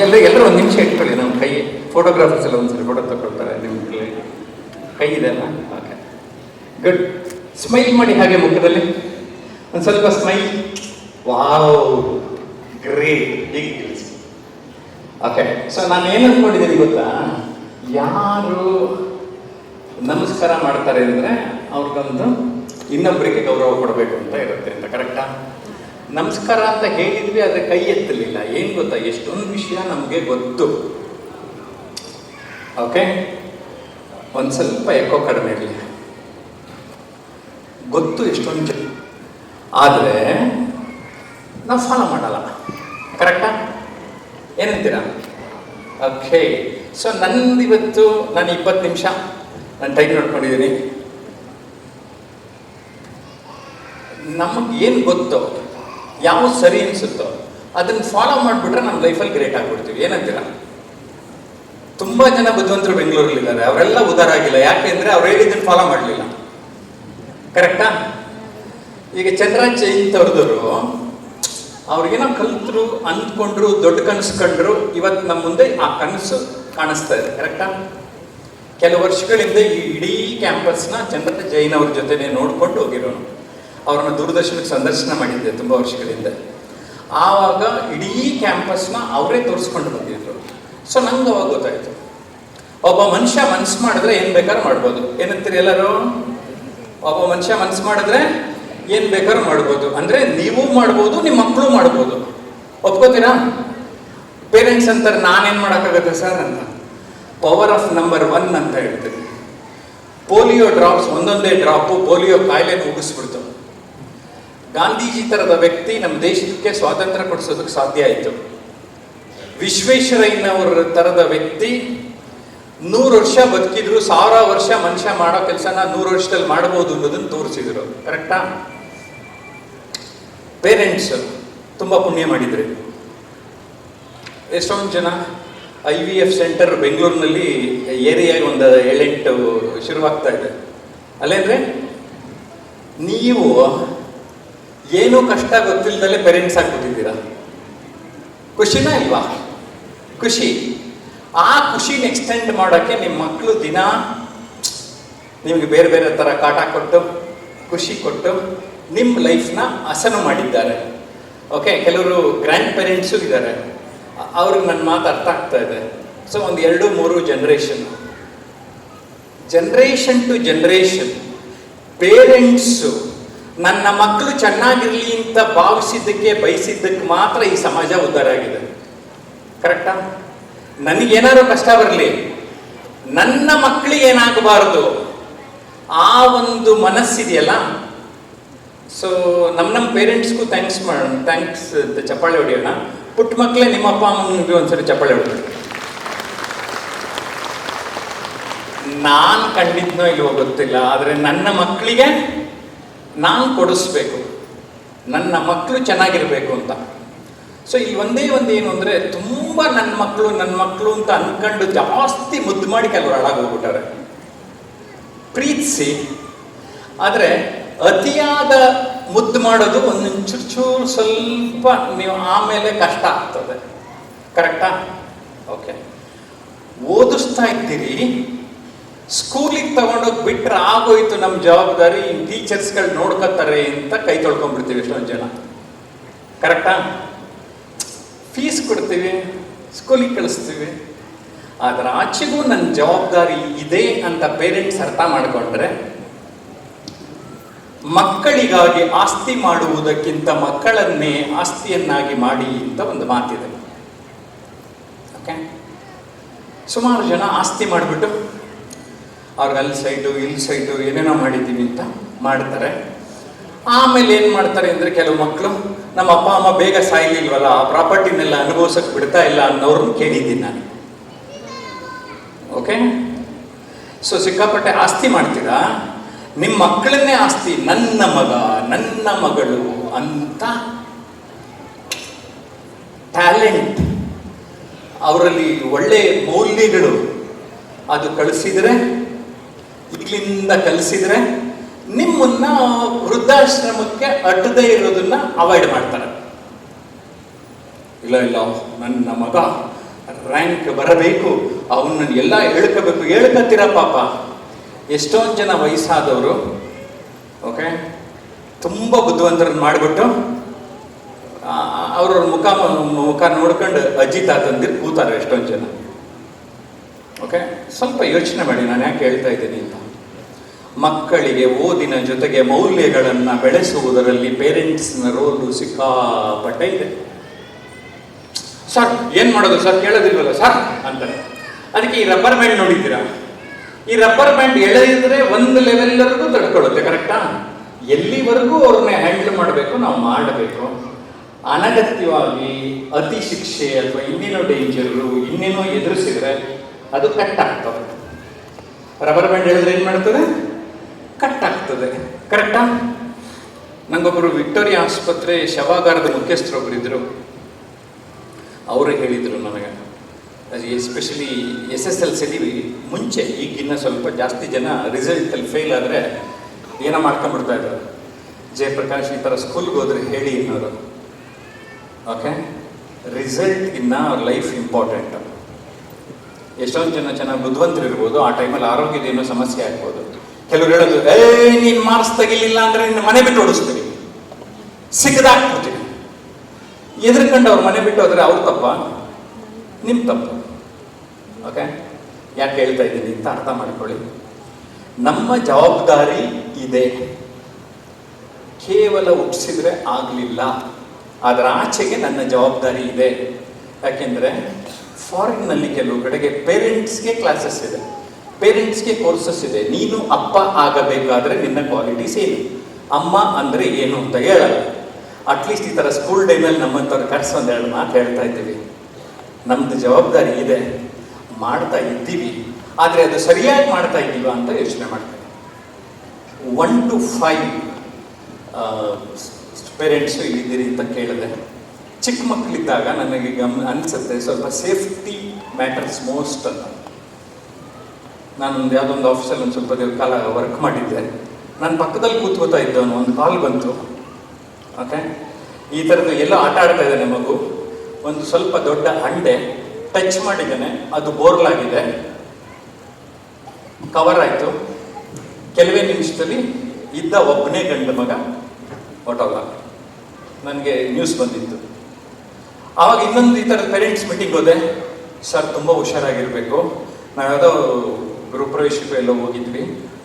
ಎಲ್ಲರೂ ಒಂದು ನಿಮಿಷ ಇಟ್ಕೊಳ್ಳಿ. ನಮ್ಮ ಕೈ ಫೋಟೋಗ್ರಾಫರ್ಸ್ ಎಲ್ಲ ಒಂದ್ಸರಿ ಫೋಟೋ ತಗೊಳ್ತಾರೆ. ನಿಮ್ಮ ಕೈ ಇದೆ ಅಲ್ಲ? Okay, good. ಸ್ಮೈಲ್ ಮಾಡಿ ಹಾಗೆ ಮುಖದಲ್ಲಿ ಒಂದು ಸ್ವಲ್ಪ ಸ್ಮೈಲ್. Wow, great. ಹೀಗೆ ತಿಳಿಸಿ. ಓಕೆ, ಸೊ ನಾನು ಏನು ಅಂದ್ಕೊಂಡಿದ್ದೀನಿ ಗೊತ್ತಾ? ಯಾರು ನಮಸ್ಕಾರ ಮಾಡ್ತಾರೆ ಅಂದರೆ ಅವ್ರಿಗೊಂದು ಇನ್ನೊಬ್ಬರಿಗೆ ಗೌರವ ಕೊಡಬೇಕು ಅಂತ ಇರುತ್ತೆ ಅಂತ. ಕರೆಕ್ಟಾ? ನಮಸ್ಕಾರ ಅಂತ ಹೇಳಿದ್ವಿ, ಆದರೆ ಕೈ ಎತ್ತಲಿಲ್ಲ. ಏನು ಗೊತ್ತಾ, ಎಷ್ಟೊಂದು ವಿಷಯ ನಮಗೆ ಗೊತ್ತು. ಓಕೆ, ಒಂದು ಸ್ವಲ್ಪ ಎಕೋ ಕಡಿಮೆ ಇರಲಿ. ಗೊತ್ತು ಎಷ್ಟೊಂದು, ಆದರೆ ನಾವು ಫಾಲೋ ಮಾಡಲ್ಲ. ಕರೆಕ್ಟಾ? ಏನಂತೀರಾ? ಓಕೆ, ಸೊ ನಂದಿವತ್ತು ನಾನು 20 ನಿಮಿಷ ನಾನು ಟೈಮ್ ನೋಡ್ಕೊಂಡಿದ್ದೀನಿ. ನಮಗೆ ಏನು ಗೊತ್ತೋ, ಯಾವ ಸರಿ ಅನಿಸುತ್ತೋ ಅದನ್ನು ಫಾಲೋ ಮಾಡಿಬಿಟ್ರೆ ನಮ್ಮ ಲೈಫಲ್ಲಿ ಗ್ರೇಟ್ ಆಗಿಬಿಡ್ತೀವಿ. ಏನಂತೀರಾ? ತುಂಬ ಜನ ಬುದ್ಧಿವಂತರು ಬೆಂಗಳೂರಲ್ಲಿದ್ದಾರೆ, ಅವರೆಲ್ಲ ಉದಾರ ಆಗಿಲ್ಲ. ಯಾಕೆ ಅಂದರೆ ಅವ್ರು ಹೇಳಿದ್ದನ್ನು ಫಾಲೋ ಮಾಡಲಿಲ್ಲ. ಕರೆಕ್ಟಾ? ಈಗ ಚಂದ್ರರಾಜ್ ಇಂಥವ್ರದವರು ಅವ್ರಿಗೇನೋ ಕಲಿತರು, ಅಂದ್ಕೊಂಡ್ರು, ದೊಡ್ಡ ಕನಸು ಕಂಡ್ರು. ಇವತ್ತು ನಮ್ಮ ಮುಂದೆ ಆ ಕನಸು ಕಾಣಿಸ್ತಾ ಇದೆ. ಕರೆಕ್ಟಾ? ಕೆಲವು ವರ್ಷಗಳಿಂದ ಈ ಇಡೀ ಕ್ಯಾಂಪಸ್ನ ಚಂದ್ರರಾಜ್ ಜೈನ್ ಅವ್ರ ಜೊತೆನೇ ನೋಡ್ಕೊಂಡು ಹೋಗಿರೋನು. ಅವ್ರನ್ನ ದೂರದರ್ಶನಕ್ಕೆ ಸಂದರ್ಶನ ಮಾಡಿದ್ದೆ ತುಂಬ ವರ್ಷಗಳಿಂದ. ಆವಾಗ ಇಡೀ ಕ್ಯಾಂಪಸ್ನ ಅವರೇ ತೋರಿಸ್ಕೊಂಡು ಬಂದಿದ್ರು. ಸೊ ನಂಗೆ ಅವಾಗ ಗೊತ್ತಾಯಿತು, ಒಬ್ಬ ಮನುಷ್ಯ ಮನಸ್ಸು ಮಾಡಿದ್ರೆ ಏನು ಬೇಕಾದ್ರೂ ಮಾಡ್ಬೋದು. ಏನಂತೀರಿ ಎಲ್ಲರೂ? ಒಬ್ಬ ಮನುಷ್ಯ ಮನಸ್ಸು ಮಾಡಿದ್ರೆ ಏನು ಬೇಕಾದ್ರೂ ಮಾಡ್ಬೋದು. ಅಂದರೆ ನೀವು ಮಾಡ್ಬೋದು, ನಿಮ್ಮ ಮಕ್ಕಳು ಮಾಡ್ಬೋದು. ಒಪ್ಕೋತೀರಾ? ಪೇರೆಂಟ್ಸ್ ಅಂತಾರೆ, ನಾನೇನು ಮಾಡೋಕ್ಕಾಗುತ್ತೆ ಸರ್ ಅಂತ. ಪವರ್ ಆಫ್ ನಂಬರ್ 1 ಅಂತ ಹೇಳ್ತೀನಿ. ಪೋಲಿಯೋ ಡ್ರಾಪ್ಸ್, ಒಂದೊಂದೇ ಡ್ರಾಪು ಪೋಲಿಯೋ ಕಾಯಿಲೆನ ಉಗಿಸ್ಬಿಡ್ತು. ಗಾಂಧೀಜಿ ಥರದ ವ್ಯಕ್ತಿ ನಮ್ಮ ದೇಶಕ್ಕೆ ಸ್ವಾತಂತ್ರ್ಯ ಕೊಡಿಸೋದಕ್ಕೆ ಸಾಧ್ಯ ಆಯಿತು. ವಿಶ್ವೇಶ್ವರಯ್ಯನವರ ಥರದ ವ್ಯಕ್ತಿ 100 ವರ್ಷ ಬದುಕಿದ್ರು, 1000 ವರ್ಷ ಮನುಷ್ಯ ಮಾಡೋ ಕೆಲಸನ 100 ವರ್ಷದಲ್ಲಿ ಮಾಡ್ಬೋದು ಅನ್ನೋದನ್ನು ತೋರಿಸಿದ್ರು. ಕರೆಕ್ಟಾ? ಪೇರೆಂಟ್ಸ್ ತುಂಬ ಪುಣ್ಯ ಮಾಡಿದ್ರಿ. ಎಷ್ಟೊಂದು ಜನ IVF ಸೆಂಟರ್ ಬೆಂಗಳೂರಿನಲ್ಲಿ ಏರಿಯಾಗಿ ಒಂದು 7-8 ಶುರುವಾಗ್ತಾ ಇದೆ. ಅಲ್ಲೇಂದ್ರೆ ನೀವು ಏನೂ ಕಷ್ಟ ಗೊತ್ತಿಲ್ಲದಲ್ಲೇ ಪೇರೆಂಟ್ಸ್ ಆಗಿಬಿಟ್ಟಿದ್ದೀರಾ. ಖುಷಿನಾ ಇಲ್ವಾ? ಖುಷಿ. ಆ ಖುಷಿನ ಎಕ್ಸ್ಟೆಂಡ್ ಮಾಡೋಕ್ಕೆ ನಿಮ್ಮ ಮಕ್ಕಳು ದಿನ ನಿಮಗೆ ಬೇರೆ ಬೇರೆ ಥರ ಕಾಟ ಕೊಟ್ಟು, ಖುಷಿ ಕೊಟ್ಟು ನಿಮ್ಮ ಲೈಫ್ನ ಹಸನು ಮಾಡಿದ್ದಾರೆ. ಓಕೆ, ಕೆಲವರು ಗ್ರ್ಯಾಂಡ್ ಪೇರೆಂಟ್ಸು ಇದ್ದಾರೆ. ಅವ್ರಿಗೆ ನನ್ನ ಮಾತು ಅರ್ಥ ಆಗ್ತಾ ಇದೆ. ಸೊ ಒಂದು 2-3 ಜನ್ರೇಷನ್ ಟು ಜನ್ರೇಷನ್ ಪೇರೆಂಟ್ಸು ನನ್ನ ಮಕ್ಕಳು ಚೆನ್ನಾಗಿರಲಿ ಅಂತ ಭಾವಿಸಿದ್ದಕ್ಕೆ, ಬಯಸಿದ್ದಕ್ಕೆ ಮಾತ್ರ ಈ ಸಮಾಜ ಉದ್ಧಾರ ಆಗಿದೆ. ಕರೆಕ್ಟಾ? ನನಗೇನಾದ್ರು ಕಷ್ಟ ಬರಲಿ, ನನ್ನ ಮಕ್ಕಳಿಗೆ ಏನಾಗಬಾರದು, ಆ ಒಂದು ಮನಸ್ಸಿದೆಯಲ್ಲ. ಸೊ ನಮ್ಮ ಪೇರೆಂಟ್ಸ್ಗೂ ಥ್ಯಾಂಕ್ಸ್ ಅಂತ ಚಪ್ಪಾಳೆ ಹೊಡೆಯೋಣ. ಪುಟ್ಟ ಮಕ್ಕಳೇ ನಿಮ್ಮ ಅಪ್ಪ ಅಮ್ಮನಿಗೆ ಒಂದ್ಸರಿ ಚಪ್ಪಾಳೆ ಹೊಡೆಯೋಣ. ನಾನು ಕಂಡಿದ್ನೋ ಇಲ್ವೋ ಗೊತ್ತಿಲ್ಲ, ಆದರೆ ನನ್ನ ಮಕ್ಕಳಿಗೆ ನಾನು ಕೊಡಿಸ್ಬೇಕು, ನನ್ನ ಮಕ್ಕಳು ಚೆನ್ನಾಗಿರ್ಬೇಕು ಅಂತ. ಸೊ ಇಲ್ಲಿ ಒಂದೇ ಒಂದು ಏನು ಅಂದರೆ, ತುಂಬ ನನ್ನ ಮಕ್ಕಳು ಅಂತ ಅಂದ್ಕೊಂಡು ಜಾಸ್ತಿ ಮುದ್ದು ಮಾಡಿ ಕೆಲವರು ಹಾಳಾಗೋಗ್ಬಿಟ್ಟಾರೆ. ಪ್ರೀತಿಸಿ, ಆದರೆ ಅತಿಯಾದ ಮುದ್ದು ಮಾಡೋದು ಒಂದು ಚೂರು ಸ್ವಲ್ಪ ನೀವು ಆಮೇಲೆ ಕಷ್ಟ ಆಗ್ತದೆ. ಕರೆಕ್ಟಾ? ಓಕೆ, ಓದಿಸ್ತಾ ಇದ್ದೀರಿ, ಸ್ಕೂಲಿಗೆ ತಗೊಂಡೋಗಿ ಬಿಟ್ಟರೆ ಆಗೋಯ್ತು ನಮ್ಮ ಜವಾಬ್ದಾರಿ, ಟೀಚರ್ಸ್ಗಳು ನೋಡ್ಕೊತಾರೆ ಅಂತ ಕೈ ತೊಳ್ಕೊಂಡ್ಬಿಡ್ತೀವಿ ಎಷ್ಟೊಂದು ಜನ. ಕರೆಕ್ಟಾ? ಫೀಸ್ ಕೊಡ್ತೀವಿ, ಸ್ಕೂಲಿಗೆ ಕಳಿಸ್ತೀವಿ, ಆದರೆ ಆಚೆಗೂ ನನ್ನ ಜವಾಬ್ದಾರಿ ಇದೆ ಅಂತ ಪೇರೆಂಟ್ಸ್ ಅರ್ಥ ಮಾಡಿಕೊಂಡ್ರೆ, ಮಕ್ಕಳಿಗಾಗಿ ಆಸ್ತಿ ಮಾಡುವುದಕ್ಕಿಂತ ಮಕ್ಕಳನ್ನೇ ಆಸ್ತಿಯನ್ನಾಗಿ ಮಾಡಿ ಅಂತ ಒಂದು ಮಾತಿದೆ. ಓಕೆ, ಸುಮಾರು ಜನ ಆಸ್ತಿ ಮಾಡಿಬಿಟ್ಟು ಅವ್ರಿಗೆ ಅಲ್ಲಿ ಸೈಟು ಇಲ್ಲಿ ಸೈಟು ಏನೇನೋ ಮಾಡಿದ್ದೀವಿ ಅಂತ ಮಾಡ್ತಾರೆ. ಆಮೇಲೆ ಏನು ಮಾಡ್ತಾರೆ ಅಂದರೆ, ಕೆಲವು ಮಕ್ಕಳು ನಮ್ಮ ಅಪ್ಪ ಅಮ್ಮ ಬೇಗ ಸಾಯ್ಲಿಲ್ವಲ್ಲ, ಆ ಪ್ರಾಪರ್ಟಿನೆಲ್ಲ ಅನುಭವಿಸೋಕೆ ಬಿಡ್ತಾ ಇಲ್ಲ ಅನ್ನೋರನ್ನು ಕೇಳಿದ್ದೀನಿ ನಾನು. ಓಕೆ, ಸೊ ಸಿಕ್ಕಾಪಟ್ಟೆ ಆಸ್ತಿ ಮಾಡ್ತೀರಾ, ನಿಮ್ಮ ಮಕ್ಕಳನ್ನೇ ಆಸ್ತಿ, ನನ್ನ ಮಗ ನನ್ನ ಮಗಳು ಅಂತ ಟ್ಯಾಲೆಂಟ್, ಅವರಲ್ಲಿ ಒಳ್ಳೆ ಮೌಲ್ಯಗಳು ಅದು ಕಳಿಸಿದರೆ, ಇಲ್ಲಿಂದ ಕಲಿಸಿದ್ರೆ ನಿಮ್ಮನ್ನ ವೃದ್ಧಾಶ್ರಮಕ್ಕೆ ಅಡ್ಡದೇ ಇರೋದನ್ನ ಅವಾಯ್ಡ್ ಮಾಡ್ತಾರೆ. ಇಲ್ಲ ನನ್ನ ಮಗ ರ್ಯಾಂಕ್ ಬರಬೇಕು, ಅವನನ್ನು ಎಲ್ಲ ಹೇಳ್ಕತ್ತೀರ ಪಾಪ. ಎಷ್ಟೊಂದು ಜನ ವಯಸ್ಸಾದವರು ಓಕೆ ತುಂಬ ಬುದ್ಧಿವಂತರನ್ನು ಮಾಡಿಬಿಟ್ಟು ಅವ್ರವ್ರ ಮುಖ ನೋಡ್ಕೊಂಡು ಅಜ್ಜಿ ತಾತಂದಿರು ಕೂತಾರೆ ಎಷ್ಟೊಂದು ಜನ. ಓಕೆ, ಸ್ವಲ್ಪ ಯೋಚನೆ ಮಾಡಿ ನಾನು ಯಾಕೆ ಹೇಳ್ತಾ ಇದ್ದೀನಿ ಅಂತ. ಮಕ್ಕಳಿಗೆ ಓದಿನ ಜೊತೆಗೆ ಮೌಲ್ಯಗಳನ್ನು ಬೆಳೆಸುವುದರಲ್ಲಿ ಪೇರೆಂಟ್ಸ್ನ ರೋಲು ಸಿಕ್ಕಾಪಟ್ಟೆ ಇದೆ. ಸರ್ ಏನು ಮಾಡೋದು ಸರ್, ಕೇಳೋದಿಲ್ವಲ್ಲ ಸರ್ ಅಂತಾರೆ. ಅದಕ್ಕೆ ಈ ರಬ್ಬರ್ ಬ್ಯಾಂಡ್ ನೋಡಿದ್ದೀರಾ? ಈ ರಬ್ಬರ್ ಬ್ಯಾಂಡ್ ಎಳೆಯಿದ್ರೆ ಒಂದು ಲೆವೆಲ್ವರೆಗೂ ತಡ್ಕೊಳ್ಳುತ್ತೆ, ಕರೆಕ್ಟಾ? ಎಲ್ಲಿವರೆಗೂ ಅವ್ರನ್ನ ಹ್ಯಾಂಡಲ್ ಮಾಡಬೇಕು, ನಾವು ಮಾಡಬೇಕು. ಅನಗತ್ಯವಾಗಿ ಅತಿ ಶಿಕ್ಷೆ ಅಥವಾ ಇನ್ನೇನೋ ಡೇಂಜರು ಇನ್ನೇನೋ ಎದುರಿಸಿದ್ರೆ ಅದು ಕಟ್ ಆಗ್ತದೆ. ರಬ್ಬರ್ ಬ್ಯಾಂಡ್ ಹೇಳಿದ್ರೆ ಏನು ಮಾಡ್ತದೆ? ಕಟ್ ಆಗ್ತದೆ, ಕರೆಕ್ಟಾ? ನಂಗೊಬ್ಬರು ವಿಕ್ಟೋರಿಯಾ ಆಸ್ಪತ್ರೆ ಶವಾಗಾರದ ಮುಖ್ಯಸ್ಥರೊಬ್ಬರಿದ್ದರು. ಅವರು ಹೇಳಿದರು ನನಗೆ, ಎಸ್ಪೆಷಲಿ SSLC ಮುಂಚೆ, ಈಗಿನ್ನ ಸ್ವಲ್ಪ ಜಾಸ್ತಿ ಜನ ರಿಸಲ್ಟಲ್ಲಿ ಫೇಲ್ ಆದರೆ ಏನೋ ಮಾಡ್ಕೊಂಡ್ಬಿಡ್ತಾ ಇದ್ದಾರೆ. ಜಯಪ್ರಕಾಶ್ ಈ ಥರ ಸ್ಕೂಲ್ಗೆ ಹೋದ್ರೆ ಹೇಳಿ ಅನ್ನೋರು. ಓಕೆ, ರಿಸಲ್ಟ್ಗಿನ್ನ ಅವ್ರ ಲೈಫ್ ಇಂಪಾರ್ಟೆಂಟ್. ಎಷ್ಟೊಂದು ಜನ ಚೆನ್ನಾಗಿ ಬುದ್ಧಿವಂತರಿರ್ಬೋದು, ಆ ಟೈಮಲ್ಲಿ ಆರೋಗ್ಯದೇನೋ ಸಮಸ್ಯೆ ಆಗ್ಬೋದು. ಕೆಲವ್ರು ಹೇಳೋದು, ನೀನು ಮಾರ್ಕ್ಸ್ ತೆಗಿಲಿಲ್ಲ ಅಂದರೆ ನಿನ್ನ ಮನೆ ಬಿಟ್ಟು ಓಡಿಸ್ತೀವಿ, ಸಿಕ್ಕದಾಕ್ಬಿಡ್ತೀವಿ. ಎದುರ್ಕೊಂಡು ಅವ್ರ ಮನೆ ಬಿಟ್ಟು ಹೋದರೆ ಅವ್ರ ತಪ್ಪ, ನಿಮ್ಮ ತಪ್ಪು. ಓಕೆ, ಯಾಕೆ ಹೇಳ್ತಾ ಇದ್ದೀನಿ ಅಂತ ಅರ್ಥ ಮಾಡ್ಕೊಳ್ಳಿ. ನಮ್ಮ ಜವಾಬ್ದಾರಿ ಇದೆ. ಕೇವಲ ಹುಟ್ಟಿಸಿದ್ರೆ ಆಗಲಿಲ್ಲ, ಅದರ ಆಚೆಗೆ ನನ್ನ ಜವಾಬ್ದಾರಿ ಇದೆ. ಯಾಕೆಂದರೆ ಫಾರಿನ್ನಲ್ಲಿ ಕೆಲವು ಕಡೆಗೆ ಪೇರೆಂಟ್ಸ್ಗೆ ಕ್ಲಾಸಸ್ ಇದೆ, ಪೇರೆಂಟ್ಸ್ಗೆ ಕೋರ್ಸಸ್ ಇದೆ. ನೀನು ಅಪ್ಪ ಆಗಬೇಕಾದ್ರೆ ನಿನ್ನ ಕ್ವಾಲಿಟೀಸ್ ಏನು, ಅಮ್ಮ ಅಂದರೆ ಏನು ಅಂತ ಹೇಳಲ್ಲ. ಅಟ್ಲೀಸ್ಟ್ ಈ ಥರ ಸ್ಕೂಲ್ ಟೈಮಲ್ಲಿ ನಮ್ಮಂಥವ್ರು ಕರೆಸಿ ಒಂದೆರಡು ಮಾತು ಹೇಳ್ತಾ ಇದ್ದೀವಿ. ನಮ್ಮದು ಜವಾಬ್ದಾರಿ ಇದೆ, ಮಾಡ್ತಾ ಇದ್ದೀವಿ. ಆದರೆ ಅದು ಸರಿಯಾಗಿ ಮಾಡ್ತಾ ಇದ್ದೀವ ಅಂತ ಯೋಚನೆ ಮಾಡ್ತಾರೆ. 1 to 5 ಪೇರೆಂಟ್ಸು ಇಲ್ಲಿದ್ದೀರಿ ಅಂತ ಕೇಳಿದೆ. ಚಿಕ್ಕ ಮಕ್ಕಳಿದ್ದಾಗ ನನಗೆ ಅನಿಸುತ್ತೆ ಸ್ವಲ್ಪ ಸೇಫ್ಟಿ ಮ್ಯಾಟರ್ಸ್ ಮೋಸ್ಟ್ ಅಂತ. ನಾನೊಂದು ಯಾವುದೊಂದು ಆಫೀಸಲ್ಲಿ ಒಂದು ಸ್ವಲ್ಪ ಕಾಲ ವರ್ಕ್ ಮಾಡಿದ್ದೆ. ನಾನು ಪಕ್ಕದಲ್ಲಿ ಕೂತ್ಕೋತಾ ಇದ್ದವನು, ಒಂದು ಕಾಲ್ ಬಂತು. ಓಕೆ, ಈ ಥರದ್ದು ಎಲ್ಲೋ ಆಟ ಆಡ್ತಾ ಇದ್ದಾನೆ ಮಗು, ಒಂದು ಸ್ವಲ್ಪ ದೊಡ್ಡ ಹಂಡೆ ಟಚ್ ಮಾಡಿದ್ದಾನೆ, ಅದು ಬೋರ್ಲಾಗಿದೆ, ಕವರ್ ಆಯಿತು. ಕೆಲವೇ ನಿಮಿಷದಲ್ಲಿ ಇದ್ದ ಒಬ್ಬನೇ ಗಂಡು ಮಗ ಹೊಟ್ಟೋಗ. ನನಗೆ ನ್ಯೂಸ್ ಬಂದಿತ್ತು. ಆವಾಗ ಇನ್ನೊಂದು ಈ ಥರದ ಪೇರೆಂಟ್ಸ್ ಮೀಟಿಂಗ್ ಹೋದೆ. ಸರ್ ತುಂಬ ಹುಷಾರಾಗಿರಬೇಕು, ನಾವು ಯಾವುದೋ ಗೃಹಪ್ರವೇಶಕ್ಕೂ ಎಲ್ಲೋ ಹೋಗಿದ್ವಿ,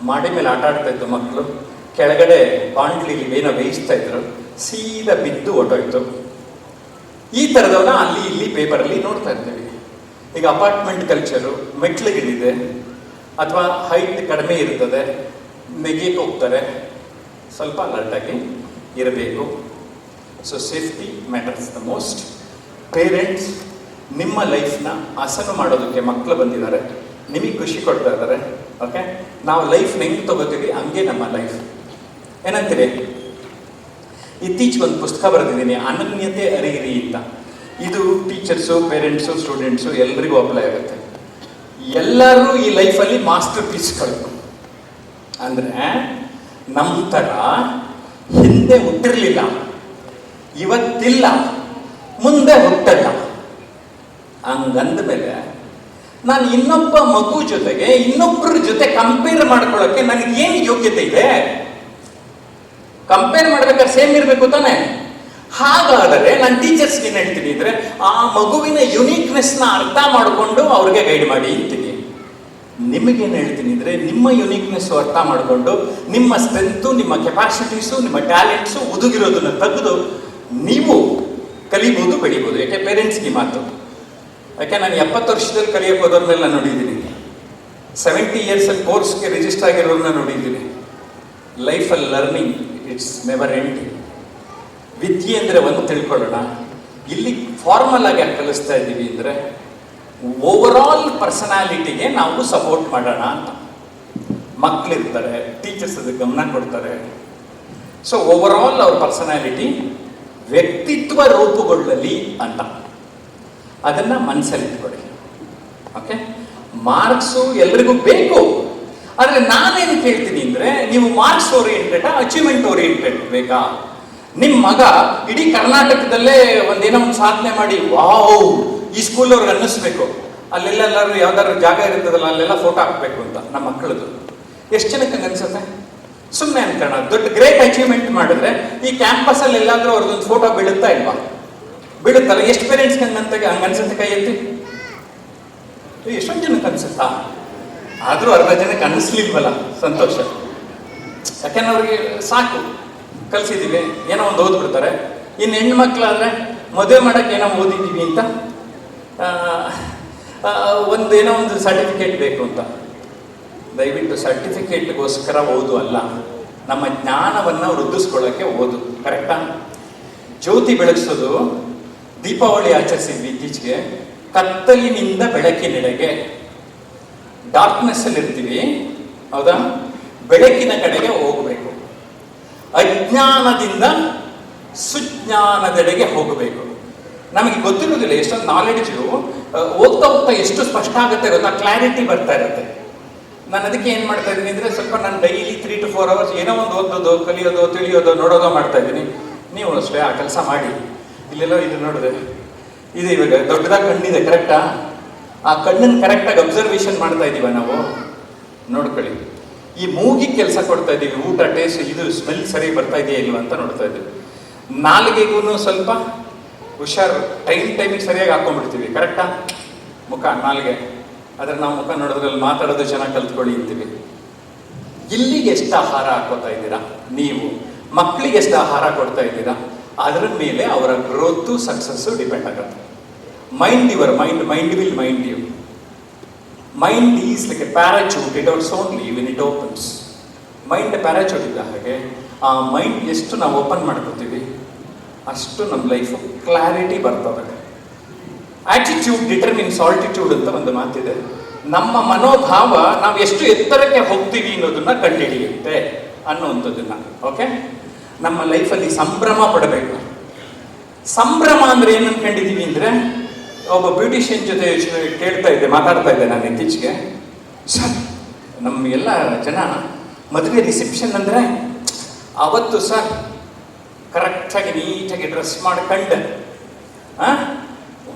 ಮಾಡಿ ಮೇಲೆ ಆಟ ಆಡ್ತಾ ಇದ್ದು ಮಕ್ಕಳು, ಕೆಳಗಡೆ ಬಾಂಡ್ಲಿಲಿ ಏನೋ ಬೇಯಿಸ್ತಾ ಇದ್ರು, ಸೀದಾ ಬಿದ್ದು ಹೊಟ್ಟೋಯ್ತು. ಈ ಥರದವನ್ನ ಅಲ್ಲಿ ಇಲ್ಲಿ ಪೇಪರಲ್ಲಿ ನೋಡ್ತಾ ಇರ್ತೀವಿ. ಈಗ ಅಪಾರ್ಟ್ಮೆಂಟ್ ಕಲ್ಚರು, ಮೆಟ್ಲುಗಳಿದೆ ಅಥವಾ ಹೈಟ್ ಕಡಿಮೆ ಇರ್ತದೆ, ನೆಗೆಯಕ್ಕೆ ಹೋಗ್ತಾರೆ, ಸ್ವಲ್ಪ ಅಲರ್ಟಾಗಿ ಇರಬೇಕು. So safety matters the most. Parents, ನಿಮ್ಮ ಲೈಫ್ನ ಹಸನು ಮಾಡೋದಕ್ಕೆ ಮಕ್ಕಳು ಬಂದಿದ್ದಾರೆ, ನಿಮಗೆ ಖುಷಿ ಕೊಡ್ತಾ ಇದ್ದಾರೆ. ಓಕೆ, ನಾವು ಲೈಫ್ನ ಹೆಂಗೆ ತಗೋತೀವಿ ಹಂಗೆ ನಮ್ಮ ಲೈಫ್. ಏನಂತೀರಿ? ಇತ್ತೀಚೆಗೆ ಒಂದು ಪುಸ್ತಕ ಬರೆದಿದ್ದೀನಿ, ಅನನ್ಯತೆ ಅರಿಯಿರಿ ಅಂತ. ಇದು ಟೀಚರ್ಸು, ಪೇರೆಂಟ್ಸು, ಸ್ಟೂಡೆಂಟ್ಸು ಎಲ್ರಿಗೂ ಅಪ್ಲೈ ಆಗುತ್ತೆ. ಎಲ್ಲರೂ ಈ ಲೈಫಲ್ಲಿ ಮಾಸ್ಟರ್ ಪೀಸ್ಗಳು. ಅಂದರೆ ನಮ್ಮ ಥರ ಹಿಂದೆ ಹುಟ್ಟಿರಲಿಲ್ಲ, ಇವತ್ತಿಲ್ಲ, ಮುಂದೆ ಹುಟ್ಟಲ್ಲ. ಹಂಗಂದ ಮೇಲೆ ನಾನು ಇನ್ನೊಬ್ಬ ಮಗು ಜೊತೆಗೆ ಇನ್ನೊಬ್ಬರ ಜೊತೆ ಕಂಪೇರ್ ಮಾಡ್ಕೊಳ್ಳೋಕ್ಕೆ ನನಗೆ ಏನು ಯೋಗ್ಯತೆ ಇದೆ? ಕಂಪೇರ್ ಮಾಡ್ಬೇಕಾದ್ರೆ ಸೇಮ್ ಇರಬೇಕು ತಾನೆ. ಹಾಗಾದರೆ ನಾನು ಟೀಚರ್ಸ್ಗೆ ಏನು ಹೇಳ್ತೀನಿ ಅಂದರೆ, ಆ ಮಗುವಿನ ಯುನೀಕ್ನೆಸ್ನ ಅರ್ಥ ಮಾಡಿಕೊಂಡು ಅವ್ರಿಗೆ ಗೈಡ್ ಮಾಡಿ ಅಂತೀನಿ. ನಿಮಗೇನು ಹೇಳ್ತೀನಿ ಅಂದರೆ, ನಿಮ್ಮ ಯುನೀಕ್ನೆಸ್ಸು ಅರ್ಥ ಮಾಡಿಕೊಂಡು ನಿಮ್ಮ ಸ್ಟ್ರೆಂತು, ನಿಮ್ಮ ಕೆಪಾಸಿಟೀಸು, ನಿಮ್ಮ ಟ್ಯಾಲೆಂಟ್ಸು ಒದಗಿರೋದನ್ನು ತೆಗೆದು ನೀವು ಕಲಿಬೋದು, ಬೆಳಿಬೋದು. ಯಾಕೆ ಪೇರೆಂಟ್ಸ್ಗೆ ಮಾತು. ಯಾಕೆ ನಾನು 70 ವರ್ಷದಲ್ಲಿ ಕಲಿಯೋಕೆ ಹೋದವ್ರನ್ನೆಲ್ಲ ನೋಡಿದ್ದೀನಿ, 70 ಇಯರ್ಸಲ್ಲಿ ಕೋರ್ಸ್ಗೆ ರಿಜಿಸ್ಟರ್ ಆಗಿರೋರನ್ನ ನೋಡಿದ್ದೀನಿ. ಲೈಫಲ್ಲಿ ಲರ್ನಿಂಗ್ ಇಟ್ಸ್ ನೆವರ್ ಎಂಡಿಂಗ್. ವಿದ್ಯೆ ಅಂದರೆ ಒಂದು ತಿಳ್ಕೊಳ್ಳೋಣ, ಇಲ್ಲಿ ಫಾರ್ಮಲ್ ಆಗಿ ಕಲಿಸ್ತಾ ಇದ್ದೀವಿ ಅಂದರೆ ಓವರಾಲ್ ಪರ್ಸನಾಲಿಟಿಗೆ ನಾವು ಸಪೋರ್ಟ್ ಮಾಡೋಣ ಅಂತ. ಮಕ್ಕಳಿರ್ತಾರೆ, ಟೀಚರ್ಸ್ ಅದಕ್ಕೆ ಗಮನ ಕೊಡ್ತಾರೆ. ಸೊ ಓವರಾಲ್ ಅವ್ರ ಪರ್ಸನಾಲಿಟಿ ವ್ಯಕ್ತಿತ್ವ ರೂಪುಗೊಳ್ಳಲಿ ಅಂತ ಅದನ್ನು ಮನಸ್ಸಲ್ಲಿ ಇಟ್ಕೊಳ್ಳಿ. ಓಕೆ, ಮಾರ್ಕ್ಸು ಎಲ್ರಿಗೂ ಬೇಕು. ಆದರೆ ನಾನೇನು ಕೇಳ್ತೀನಿ ಅಂದರೆ, ನೀವು ಮಾರ್ಕ್ಸ್ ಓರಿಯೆಂಟೆಡಾ, ಅಚೀವ್ಮೆಂಟ್ ಓರಿಯೆಂಟೆಡ್ ಬೇಕಾ? ನಿಮ್ಮ ಮಗ ಇಡೀ ಕರ್ನಾಟಕದಲ್ಲೇ ಒಂದೇನೋ ಒಂದು ಸಾಧನೆ ಮಾಡಿ ವಾವ್ ಈ ಸ್ಕೂಲ್ ಅವ್ರಿಗೆ ಅನ್ನಿಸ್ಬೇಕು, ಅಲ್ಲೆಲ್ಲರೂ ಯಾವ್ದಾದ್ರು ಜಾಗ ಇರ್ತದಲ್ಲ ಅಲ್ಲೆಲ್ಲ ಫೋಟೋ ಹಾಕ್ಬೇಕು ಅಂತ ನಮ್ಮ ಮಕ್ಕಳದು. ಎಷ್ಟು ಜನಕ್ಕೆ ಹಂಗೆ ಅನ್ಸುತ್ತೆ? ಸುಮ್ಮನೆ ಅನ್ಕೋಣ, ದೊಡ್ಡ ಗ್ರೇಟ್ ಅಚೀವ್ಮೆಂಟ್ ಮಾಡಿದ್ರೆ ಈ ಕ್ಯಾಂಪಸಲ್ಲಿ ಎಲ್ಲಾದ್ರೂ ಅವ್ರದ್ದೊಂದು ಫೋಟೋ ಬೀಳುತ್ತಾ ಇಲ್ವಾ? ಬೀಳುತ್ತಲ್ಲ. ಎಷ್ಟು ಪೇರೆಂಟ್ಸ್ಗೆ ಹಂಗೆ ಅನ್ಸುತ್ತೆ? ಕೈ ಎತ್ತಿ. ಎಷ್ಟೊಂದು ಜನಕ್ಕೆ ಅನ್ಸುತ್ತಾ? ಆದರೂ ಅರ್ಧ ಜನಕ್ಕೆ ಅನ್ನಿಸ್ಲಿಲ್ವಲ್ಲ, ಸಂತೋಷ. ಯಾಕೆಂದ್ರೆ ಅವ್ರಿಗೆ ಸಾಕು, ಕಲ್ಸಿದ್ದೀವಿ, ಏನೋ ಒಂದು ಓದ್ಬಿಡ್ತಾರೆ. ಇನ್ನು ಹೆಣ್ಮಕ್ಳಾದ್ರೆ ಮದುವೆ ಮಾಡೋಕ್ಕೆ ಏನೋ ಓದಿದ್ದೀವಿ ಅಂತ ಏನೋ ಒಂದು ಸರ್ಟಿಫಿಕೇಟ್ ಬೇಕು ಅಂತ. ದಯವಿಟ್ಟು ಸರ್ಟಿಫಿಕೇಟ್ಗೋಸ್ಕರ ಓದು ಅಲ್ಲ, ನಮ್ಮ ಜ್ಞಾನವನ್ನು ವೃದ್ಧಿಸ್ಕೊಳ್ಳೋಕ್ಕೆ ಓದು. ಕರೆಕ್ಟಾ? ಜ್ಯೋತಿ ಬೆಳಗಿಸೋದು, ದೀಪಾವಳಿ ಆಚರಿಸಿದ್ವಿ ಇತ್ತೀಚೆಗೆ, ಕತ್ತಲಿನಿಂದ ಬೆಳಕಿನೆಡೆಗೆ. ಡಾರ್ಕ್ನೆಸ್ಸಲ್ಲಿ ಇರ್ತೀವಿ, ಹೌದಾ? ಬೆಳಕಿನ ಕಡೆಗೆ ಹೋಗಬೇಕು. ಅಜ್ಞಾನದಿಂದ ಸುಜ್ಞಾನದೆಡೆಗೆ ಹೋಗಬೇಕು. ನಮಗೆ ಗೊತ್ತಿರೋದಿಲ್ಲ, ಎಷ್ಟೊಂದು ನಾಲೆಡ್ಜು ಹೋಗ್ತಾ ಹೋಗ್ತಾ ಎಷ್ಟು ಸ್ಪಷ್ಟ ಆಗುತ್ತೆ ಗೊತ್ತಾ, ಕ್ಲಾರಿಟಿ ಬರ್ತಾ ಇರುತ್ತೆ. ನಾನು ಅದಕ್ಕೆ ಏನು ಮಾಡ್ತಾ ಇದ್ದೀನಿ ಅಂದರೆ, ಸ್ವಲ್ಪ ನಾನು ಡೈಲಿ 3 to 4 hours ಏನೋ ಒಂದು ಓದೋದು, ಕಲಿಯೋದು, ತಿಳಿಯೋದು, ನೋಡೋದು ಮಾಡ್ತಾ ಇದ್ದೀನಿ. ನೀವು ಅಷ್ಟೇ ಆ ಕೆಲಸ ಮಾಡಿ. ಇಲ್ಲೆಲ್ಲೋ ಇದು ನೋಡಿದೆ, ಇದು ಇವಾಗ ದೊಡ್ಡದಾಗಿ ಕಣ್ಣಿದೆ, ಕರೆಕ್ಟಾ? ಆ ಕಣ್ಣನ್ನು ಕರೆಕ್ಟಾಗಿ ಅಬ್ಸರ್ವೇಷನ್ ಮಾಡ್ತಾ ಇದ್ದೀವ ನಾವು, ನೋಡ್ಕೊಳ್ಳಿ. ಈ ಮೂಗಿಗೆ ಕೆಲಸ ಕೊಡ್ತಾ ಇದ್ದೀವಿ, ಊಟ ಟೇಸ್ಟ್ ಇದು ಸ್ಮೆಲ್ ಸರಿ ಬರ್ತಾ ಇದೆಯಾ ಇಲ್ವಾ ಅಂತ ನೋಡ್ತಾ ಇದ್ದೀವಿ. ನಾಲಿಗೆಗೂ ಸ್ವಲ್ಪ ಹುಷಾರು, ಟೈಮಿಗೆ ಸರಿಯಾಗಿ ಹಾಕೊಂಡ್ಬಿಡ್ತೀವಿ, ಕರೆಕ್ಟಾ? ಮುಖ, ನಾಲಿಗೆ, ಆದರೆ ನಾವು ಮುಖ ನೋಡೋದ್ರಲ್ಲಿ ಮಾತಾಡೋದು ಚೆನ್ನಾಗಿ ಕಲ್ತ್ಕೊಳ್ಳಿ ಅಂತೀವಿ. ಇಲ್ಲಿಗೆ ಎಷ್ಟು ಆಹಾರ ಹಾಕೋತಾ ಇದ್ದೀರಾ ನೀವು? ಮಕ್ಕಳಿಗೆ ಎಷ್ಟು ಆಹಾರ ಕೊಡ್ತಾ ಇದ್ದೀರಾ? ಅದರ ಮೇಲೆ ಅವರ ಗ್ರೋತು ಸಕ್ಸಸ್ಸು ಡಿಪೆಂಡ್ ಆಗುತ್ತೆ. Mind your mind will mind you. Mind is like a parachute, it outs only when it opens. Mind parachute ಇಲ್ಲ ಹಾಗೆ. ಆ ಮೈಂಡ್ ಎಷ್ಟು ನಾವು ಓಪನ್ ಮಾಡ್ಕೋತೀವಿ ಅಷ್ಟು ನಮ್ಮ ಲೈಫು ಕ್ಲಾರಿಟಿ ಬರ್ತದೆ. ಆಟಿಟ್ಯೂಡ್ ಡಿಟರ್ಮಿನ್ಸ್ ಆಲ್ಟಿಟ್ಯೂಡ್ ಅಂತ ಒಂದು ಮಾತಿದೆ. ನಮ್ಮ ಮನೋಭಾವ ನಾವು ಎಷ್ಟು ಎತ್ತರಕ್ಕೆ ಹೋಗ್ತೀವಿ ಅನ್ನೋದನ್ನ ಕಂಡುಹಿಡಿಯುತ್ತೆ ಅನ್ನುವಂಥದ್ದನ್ನ. ಓಕೆ, ನಮ್ಮ ಲೈಫಲ್ಲಿ ಸಂಭ್ರಮ ಪಡಬೇಕು. ಸಂಭ್ರಮ ಅಂದ್ರೆ ಏನು ಅನ್ಕೊಂಡಿದೀವಿ ಅಂದ್ರೆ, ಒಬ್ಬ ಬ್ಯೂಟಿಷಿಯನ್ ಜೊತೆ ಮಾತಾಡ್ತಾ ಇದ್ದೆ ನಾನು ಇತ್ತೀಚೆಗೆ. ಸರ್, ನಮ್ಮ ಎಲ್ಲ ಜನ ಮದುವೆ ರಿಸೆಪ್ಷನ್ ಅಂದರೆ ಅವತ್ತು ಸರ್ ಕರೆಕ್ಟಾಗಿ ನೀಟಾಗಿ ಡ್ರೆಸ್ ಮಾಡ್ಕೊಂಡು,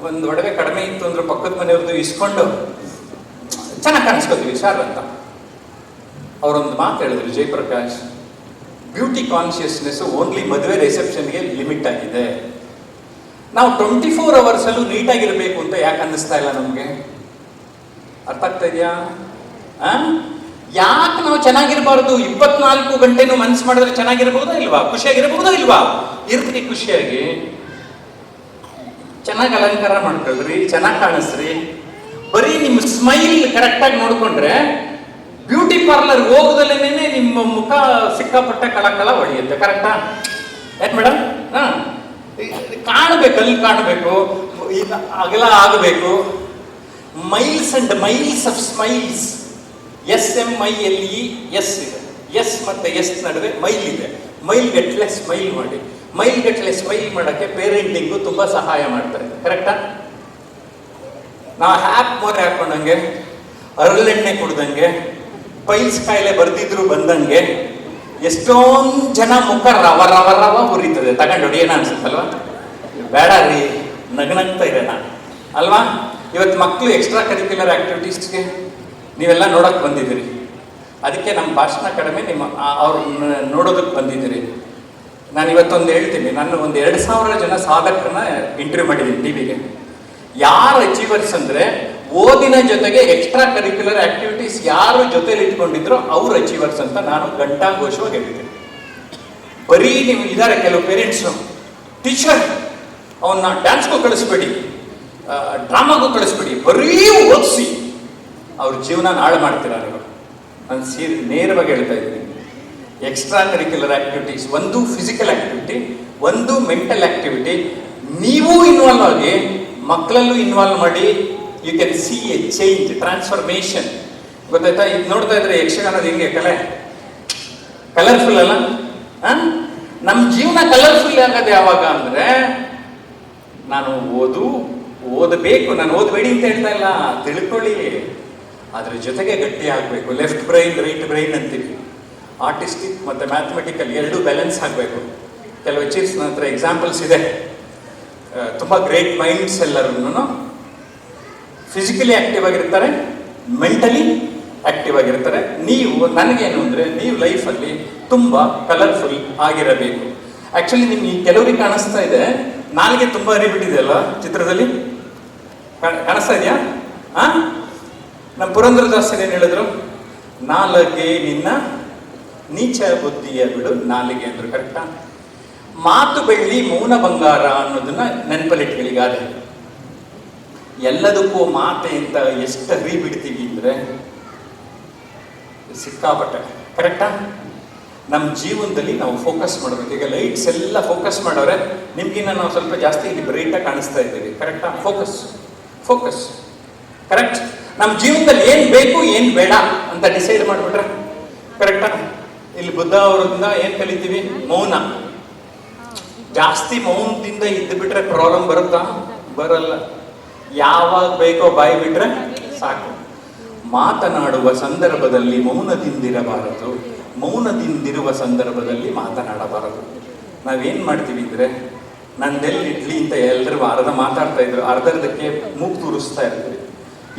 ಒಂದು ಒಡವೆ ಕಡಿಮೆ ಇತ್ತು ಅಂದ್ರೆ ಪಕ್ಕದ ಮನೆಯವ್ರದ್ದು ಇಸ್ಕೊಂಡು ಚೆನ್ನಾಗಿ ಕಾಣಿಸ್ಕೋತೀವಿ ಸರ್ ಅಂತ. ಅವರೊಂದು ಮಾತು ಹೇಳಿದ್ರು, ಜಯಪ್ರಕಾಶ್, ಬ್ಯೂಟಿ ಕಾನ್ಷಿಯಸ್ನೆಸ್ ಓನ್ಲಿ ಮದುವೆ ರಿಸೆಪ್ಷನ್ಗೆ ಲಿಮಿಟ್ ಆಗಿದೆ. ನಾವು 24 hours ನೀಟಾಗಿರಬೇಕು ಅಂತ ಯಾಕೆ ಅನ್ನಿಸ್ತಾ ಇಲ್ಲ ನಮಗೆ? ಅರ್ಥ ಆಗ್ತಾ ಇದೆಯಾ? ಯಾಕೆ ನಾವು ಚೆನ್ನಾಗಿರ್ಬಾರ್ದು? 24 ಗಂಟೆನೂ ಮನ್ಸು ಮಾಡಿದ್ರೆ ಚೆನ್ನಾಗಿರ್ಬಹುದಾ ಇಲ್ವಾ? ಖುಷಿಯಾಗಿರ್ಬಹುದಾ ಇಲ್ವಾ? ಇರ್ತೀರಿ ಖುಷಿಯಾಗಿ, ಚೆನ್ನಾಗಿ ಅಲಂಕಾರ ಮಾಡ್ಕೊಳ್ರಿ, ಚೆನ್ನಾಗಿ ಕಾಣಿಸ್ರಿ. ಬರೀ ನಿಮ್ಮ ಸ್ಮೈಲ್ ಕರೆಕ್ಟಾಗಿ ನೋಡ್ಕೊಂಡ್ರೆ ಬ್ಯೂಟಿ ಪಾರ್ಲರ್ ಹೋಗದಲ್ಲೇನೆ ನಿಮ್ಮ ಮುಖ ಸಿಕ್ಕಾಪಟ್ಟೆ ಕಳ ಹೊಳೆಯುತ್ತೆ. ಕರೆಕ್ಟಾ? ಯಾಕೆ ಮೇಡಮ್? ಕಾಣಬೇಕು, ಅಲ್ಲಿ ಕಾಣಬೇಕು, ಅಗಲ ಆಗಬೇಕು. Miles and miles of smiles. SMILES ಇದೆ. ಎಸ್ ಮತ್ತೆ ಎಸ್ ನಡುವೆ ಮೈಲ್ ಇದೆ. ಮೈಲ್ಗಟ್ಟಲೆ ಸ್ಮೈಲ್ ಮಾಡಿ. ಮೈಲ್ಗಟ್ಟಲೆ ಸ್ಮೈಲ್ ಮಾಡೋಕ್ಕೆ ಪೇರೆಂಟಿಂಗು ತುಂಬ ಸಹಾಯ ಮಾಡ್ತಾರೆ. ಕರೆಕ್ಟಾ? ನಾವು ಹ್ಯಾಪ್ ಮೋರೆ ಹಾಕೊಂಡಂಗೆ, ಅರಳೆಣ್ಣೆ ಕುಡ್ದಂಗೆ, ಪೈಲ್ಸ್ ಕಾಯಿಲೆ ಬರ್ದಿದ್ರು ಬಂದಂಗೆ, ಎಷ್ಟೊಂದು ಜನ ಮುಖ ರವ ರವ ರವ ಉರಿತದೆ. ತಗೊಂಡು ಹೊಡಿಯೋಣ ಅನ್ಸುತ್ತಲ್ವಾ? ಬೇಡ ರೀ, ನಗ್ನಗ್ತಾ ಇದೆ ನಾನು ಅಲ್ವಾ? ಇವತ್ತು ಮಕ್ಕಳು ಎಕ್ಸ್ಟ್ರಾ ಕರಿಕ್ಯುಲರ್ ಆಕ್ಟಿವಿಟೀಸ್ಗೆ ನೀವೆಲ್ಲ ನೋಡೋಕೆ ಬಂದಿದ್ದೀರಿ. ಅದಕ್ಕೆ ನಮ್ಮ ಭಾಷಣ ಕಡಿಮೆ, ಅವ್ರು ನೋಡೋದಕ್ಕೆ ಬಂದಿದ್ದೀರಿ. ನಾನು ಇವತ್ತೊಂದು ಹೇಳ್ತೀನಿ, ನಾನು ಒಂದು 2000 ಜನ ಸಾಧಕರನ್ನ ಇಂಟರ್ವ್ಯೂ ಮಾಡಿದ್ದೀನಿ ಟಿವಿಗೆ. ಯಾರು ಅಚೀವರ್ಸ್ ಅಂದರೆ, ಓದಿನ ಜೊತೆಗೆ ಎಕ್ಸ್ಟ್ರಾ ಕರಿಕ್ಯುಲರ್ ಆಕ್ಟಿವಿಟೀಸ್ ಯಾರು ಜೊತೆಲಿ ಇಟ್ಕೊಂಡಿದ್ರು ಅವ್ರು ಅಚೀವರ್ಸ್ ಅಂತ ನಾನು ಘಂಟಾಘೋಷವಾಗಿ ಹೇಳಿದ್ದೀನಿ. ಬರೀ ನೀವು ಇದ್ದಾರೆ ಕೆಲವು ಪೇರೆಂಟ್ಸು, ಟೀಚರ್ ಅವನ್ನ ಡ್ಯಾನ್ಸ್ಗೂ ಕಳಿಸ್ಬೇಡಿ, ಡ್ರಾಮಾಗೂ ಕಳಿಸ್ಬೇಡಿ, ಬರೀ ಓದಿಸಿ ಅವ್ರ ಜೀವನ ಹಾಳು ಮಾಡ್ತೀರಾ ನೀವು. ನಾನು ನೇರವಾಗಿ ಹೇಳ್ತಾ ಇದ್ದೀನಿ, ಎಕ್ಸ್ಟ್ರಾ ಕರಿಕ್ಯುಲರ್ ಆಕ್ಟಿವಿಟೀಸ್, ಒಂದು ಫಿಸಿಕಲ್ ಆಕ್ಟಿವಿಟಿ, ಒಂದು ಮೆಂಟಲ್ ಆಕ್ಟಿವಿಟಿ. ನೀವು ಇನ್ವಾಲ್ವ್ ಆಗಿ ಮಕ್ಕಳಲ್ಲೂ ಇನ್ವಾಲ್ವ್ ಮಾಡಿ, you can see a change, transformation. ಗೊತ್ತಾಯ್ತಾ? ಇದು ನೋಡ್ತಾ ಇದ್ರೆ ಯಕ್ಷಗಾನದ ಹಿಂಗೆ ಕಲರ್ಫುಲ್ ಅಲ್ಲ? ನಮ್ಮ ಜೀವನ ಕಲರ್ಫುಲ್ ಆಗೋದು ಯಾವಾಗ ಅಂದರೆ, ನಾನು ಓದಬೇಕು, ನಾನು ಓದಬೇಡಿ ಅಂತ ಹೇಳ್ತಾ ಇಲ್ಲ, ತಿಳ್ಕೊಳ್ಳಿ, ಅದ್ರ ಜೊತೆಗೆ ಗಟ್ಟಿ ಆಗಬೇಕು. ಲೆಫ್ಟ್ ಬ್ರೈನ್ ರೈಟ್ ಬ್ರೈನ್ ಅಂತೀವಿ. ಆರ್ಟಿಸ್ಟಿಕ್ ಮತ್ತು ಮ್ಯಾಥಮೆಟಿಕಲ್ ಎರಡೂ ಬ್ಯಾಲೆನ್ಸ್ ಆಗಬೇಕು. ಕೆಲವು ಅಚೀವ್ಸ್ ನನ್ನ ಹತ್ರ ಎಕ್ಸಾಂಪಲ್ಸ್ ಇದೆ. ತುಂಬ ಗ್ರೇಟ್ ಮೈಂಡ್ಸ್ ಎಲ್ಲರೂ ಫಿಸಿಕಲಿ ಆಕ್ಟಿವ್ ಆಗಿರ್ತಾರೆ, ಮೆಂಟಲಿ ಆಕ್ಟಿವ್ ಆಗಿರ್ತಾರೆ. ನೀವು ನನಗೇನು ಅಂದರೆ ನೀವು ಲೈಫಲ್ಲಿ ತುಂಬ ಕಲರ್ಫುಲ್ ಆಗಿರಬೇಕು. ಆ್ಯಕ್ಚುಲಿ ನಿಮ್ಗೆ ಕೆಲವರಿಗೆ ಕಾಣಿಸ್ತಾ ಇದೆ ನಾಲಿಗೆ ತುಂಬ ಅರಿಬಿಟ್ಟಿದೆ ಅಲ್ಲ ಚಿತ್ರದಲ್ಲಿ, ಕಾಣಿಸ್ತಾ ಇದೆಯಾ? ನಮ್ಮ ಪುರಂದರದಾಸರು ಏನು ಹೇಳಿದ್ರು? ನಾಲಗೆ ನಿನ್ನ ನೀಚ ಬುದ್ಧಿಯ ಬಿಡು ನಾಲಿಗೆ ಅಂದ್ರು. ಕರೆಕ್ಟಾ? ಮಾತು ಬೆಳ್ಳಿ ಮೌನ ಬಂಗಾರ ಅನ್ನೋದನ್ನ ನೆನಪಲ್ಲಿಟ್ಗಳಿಗಾದೆ. ಎಲ್ಲದಕ್ಕೂ ಮಾತೆ ಅಂತ ಎಷ್ಟು ಅರಿ ಬಿಡ್ತೀವಿ ಅಂದರೆ ಸಿಕ್ಕಾಪಟ್ಟೆ. ಕರೆಕ್ಟಾ? ನಮ್ಮ ಜೀವನದಲ್ಲಿ ನಾವು ಫೋಕಸ್ ಮಾಡಬೇಕು. ಈಗ ಲೈಟ್ಸ್ ಎಲ್ಲ ಫೋಕಸ್ ಮಾಡೋರೆ, ನಿಮ್ಗಿನ್ನ ನಾವು ಸ್ವಲ್ಪ ಜಾಸ್ತಿ ಇಲ್ಲಿ ಬ್ರೈಟಾಗಿ ಕಾಣಿಸ್ತಾ ಇದ್ದೀವಿ. ಕರೆಕ್ಟಾ? Focus correct. ನಮ್ಮ ಜೀವನದಲ್ಲಿ ಏನು ಬೇಕು ಏನು ಬೇಡ ಅಂತ ಡಿಸೈಡ್ ಮಾಡಿಬಿಟ್ರೆ ಕರೆಕ್ಟಾ? ಇಲ್ಲಿ ಬುದ್ಧ ಅವರಿಂದ ಏನು ಕಲಿತೀವಿ? ಮೌನ. ಜಾಸ್ತಿ ಮೌನದಿಂದ ಇದ್ದು ಬಿಟ್ರೆ ಪ್ರಾಬ್ಲಮ್ ಬರುತ್ತಾ? ಬರಲ್ಲ. ಯಾವಾಗ ಬೇಕೋ ಬಾಯಿ ಬಿಟ್ರೆ ಸಾಕು. ಮಾತನಾಡುವ ಸಂದರ್ಭದಲ್ಲಿ ಮೌನದಿಂದಿರಬಾರದು, ಮೌನದಿಂದಿರುವ ಸಂದರ್ಭದಲ್ಲಿ ಮಾತನಾಡಬಾರದು. ನಾವೇನು ಮಾಡ್ತೀವಿ ಅಂದರೆ, ನಂದೆಲ್ಲಿ ಇಡ್ಲಿ ಅಂತ ಎಲ್ಲರೂ ಅರ್ಧ ಮಾತಾಡ್ತಾ ಇದ್ರು, ಅರ್ಧಕ್ಕೆ ಮೂಗು ತೂರಿಸ್ತಾ ಇರ್ತೀವಿ.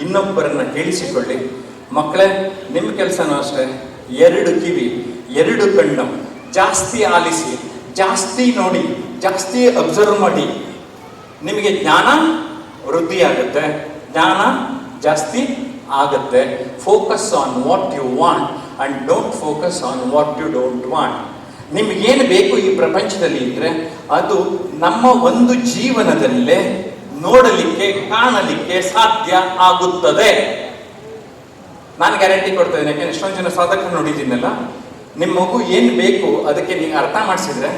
ಇನ್ನೊಬ್ಬರನ್ನ ಕೇಳಿಸಿಕೊಳ್ಳಿ. ಮಕ್ಕಳೇ, ನಿಮ್ಮ ಕೆಲಸನೂ ಅಷ್ಟೇ. 2 ಕಿವಿ 2 ಕಣ್ಣು, ಜಾಸ್ತಿ ಆಲಿಸಿ, ಜಾಸ್ತಿ ನೋಡಿ, ಜಾಸ್ತಿ ಅಬ್ಸರ್ವ್ ಮಾಡಿ. ನಿಮಗೆ ಜ್ಞಾನ ವೃದ್ಧಿ ಆಗುತ್ತೆ, ಜ್ಞಾನ ಜಾಸ್ತಿ ಆಗುತ್ತೆ. Focus on what you want and don't focus on what you don't want. ನಿಮಗೇನು ಬೇಕು ಈ ಪ್ರಪಂಚದಲ್ಲಿ ಇದ್ರೆ ಅದು ನಮ್ಮ ಒಂದು ಜೀವನದಲ್ಲೇ ನೋಡಲಿಕ್ಕೆ ಕಾಣಲಿಕ್ಕೆ ಸಾಧ್ಯ ಆಗುತ್ತದೆ. ನಾನು ಗ್ಯಾರಂಟಿ ಕೊಡ್ತಾ ಇದ್ದೀನಿ. ಯಾಕೆಂದ್ರೆ ಎಷ್ಟೊಂದು ಜನ ಸಾಧಕರು ನೋಡಿದ್ದೀನಲ್ಲ, ನಿಮ್ಮ ಮಗು ಏನು ಬೇಕು ಅದಕ್ಕೆ ನೀವು ಅರ್ಥ ಮಾಡಿಸಿದ್ರೆ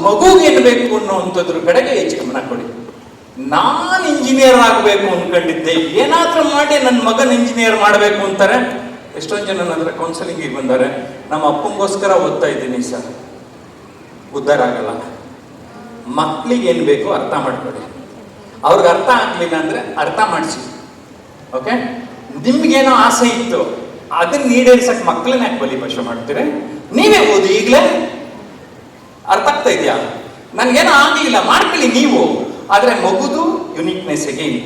ಮಗುಗೆ ಏನು ಬೇಕು ಅನ್ನೋವಂಥದ್ರ ಕಡೆಗೆ ಹೆಚ್ಚು ಗಮನ ಕೊಡಿ. ನಾನು ಇಂಜಿನಿಯರ್ ಆಗಬೇಕು ಅಂದ್ಕೊಂಡಿದ್ದೆ, ಏನಾದರೂ ಮಾಡಿ ನನ್ನ ಮಗನ ಇಂಜಿನಿಯರ್ ಮಾಡಬೇಕು ಅಂತಾರೆ. ಎಷ್ಟೊಂದು ಜನ ನನ್ನ ಹತ್ರ ಕೌನ್ಸಿಲಿಂಗಿಗೆ ಬಂದಾರೆ, ನಮ್ಮ ಅಪ್ಪಂಗೋಸ್ಕರ ಓದ್ತಾ ಇದ್ದೀನಿ ಸರ್, ಉದ್ಧಾರ ಆಗಲ್ಲ. ಮಕ್ಕಳಿಗೆ ಏನು ಬೇಕು ಅರ್ಥ ಮಾಡ್ಕೊಡಿ. ಅವ್ರಿಗೆ ಅರ್ಥ ಆಗಲಿಲ್ಲ ಅಂದರೆ ಅರ್ಥ ಮಾಡಿಸಿ. ಓಕೆ? ನಿಮ್ಗೇನೋ ಆಸೆ ಇತ್ತು, ಅದನ್ನ ಈಡೇರಿಸಕ್ಕೆ ಮಕ್ಕಳನ್ನ ಯಾಕೆ ಬಲಿಪಶು ಮಾಡ್ತೀರಿ? ನೀವೇ ಓದಿ ಈಗಲೇ. ಅರ್ಥ ಆಗ್ತಾ ಇದೆಯಾ? ನನಗೇನೋ ಆಗಲಿಲ್ಲ, ಮಾಡ್ಕೊಳ್ಳಿ ನೀವು. ಆದರೆ ಮಗುದು uniqueness again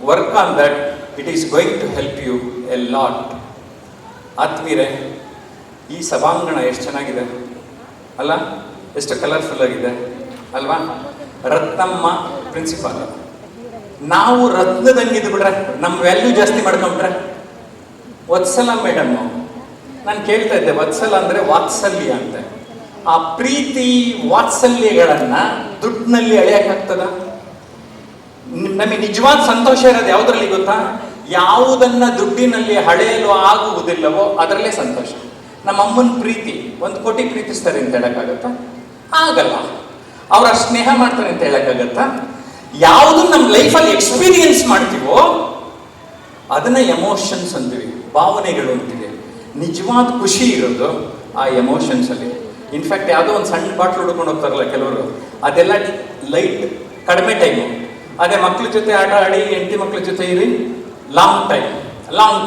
work on that. It is going to help you a lot. ಆತ್ಮೀರೆ, ಈ ಸಭಾಂಗಣ ಎಷ್ಟು ಚೆನ್ನಾಗಿದೆ ಅಲ್ಲ? ಎಷ್ಟು ಕಲರ್ಫುಲ್ ಆಗಿದೆ ಅಲ್ವಾ? ರತ್ನಮ್ಮ ಪ್ರಿನ್ಸಿಪಾಲ್. ನಾವು ರತ್ನದಂಗಿದ್ದು ಬಿಟ್ರೆ ನಮ್ಮ ವ್ಯಾಲ್ಯೂ ಜಾಸ್ತಿ ಮಾಡ್ಕೊಂಡ್ರೆ. ವತ್ಸಲ ಮೇಡಮ್, ನಾನು ಕೇಳ್ತಾ ಇದ್ದೆ, ವತ್ಸಲ ಅಂದರೆ ವಾತ್ಸಲ್ಯ ಅಂತ. ಆ ಪ್ರೀತಿ ವಾತ್ಸಲ್ಯಗಳನ್ನ ದುಡ್ಡಿನಲ್ಲಿ ಅಳೆಯಕ್ಕಾಗ್ತದ? ನಮಗೆ ನಿಜವಾದ ಸಂತೋಷ ಇರೋದು ಯಾವುದರಲ್ಲಿ ಗೊತ್ತಾ? ಯಾವುದನ್ನ ದುಡ್ಡಿನಲ್ಲಿ ಹಳೆಯಲು ಆಗುವುದಿಲ್ಲವೋ ಅದರಲ್ಲೇ ಸಂತೋಷ. ನಮ್ಮ ಅಮ್ಮನ ಪ್ರೀತಿ 1 ಕೋಟಿ ಪ್ರೀತಿಸ್ತಾರೆ ಅಂತ ಹೇಳಕ್ಕಾಗತ್ತಾ? ಆಗಲ್ಲ. ಅವ್ರ ಸ್ನೇಹ ಮಾಡ್ತಾರೆ ಅಂತ ಹೇಳಕ್ಕಾಗತ್ತಾ? ಯಾವುದು ನಮ್ಮ ಲೈಫಲ್ಲಿ ಎಕ್ಸ್ಪೀರಿಯನ್ಸ್ ಮಾಡ್ತೀವೋ ಅದನ್ನ ಎಮೋಷನ್ಸ್ ಅಂತೀವಿ, ಭಾವನೆಗಳು ಅಂತೀವಿ. ನಿಜವಾದ ಖುಷಿ ಇರೋದು ಆ ಎಮೋಷನ್ಸ್ ಅಲ್ಲಿ. ಇನ್ಫ್ಯಾಕ್ಟ್ ಯಾವುದೋ ಒಂದು ಸಣ್ಣ ಬಾಟ್ಲು ಹುಡ್ಕೊಂಡು ಹೋಗ್ತಾರಲ್ಲ ಕೆಲವರು, ಅದೆಲ್ಲ ಲೈಟ್ ಕಡಿಮೆ ಟೈಮು. ಅದೇ ಮಕ್ಳ ಜೊತೆ ಆಟ ಆಡಿ, ಹೆಂಡತಿ ಮಕ್ಳ ಜೊತೆ ಇರಿ, ಲಾಂಗ್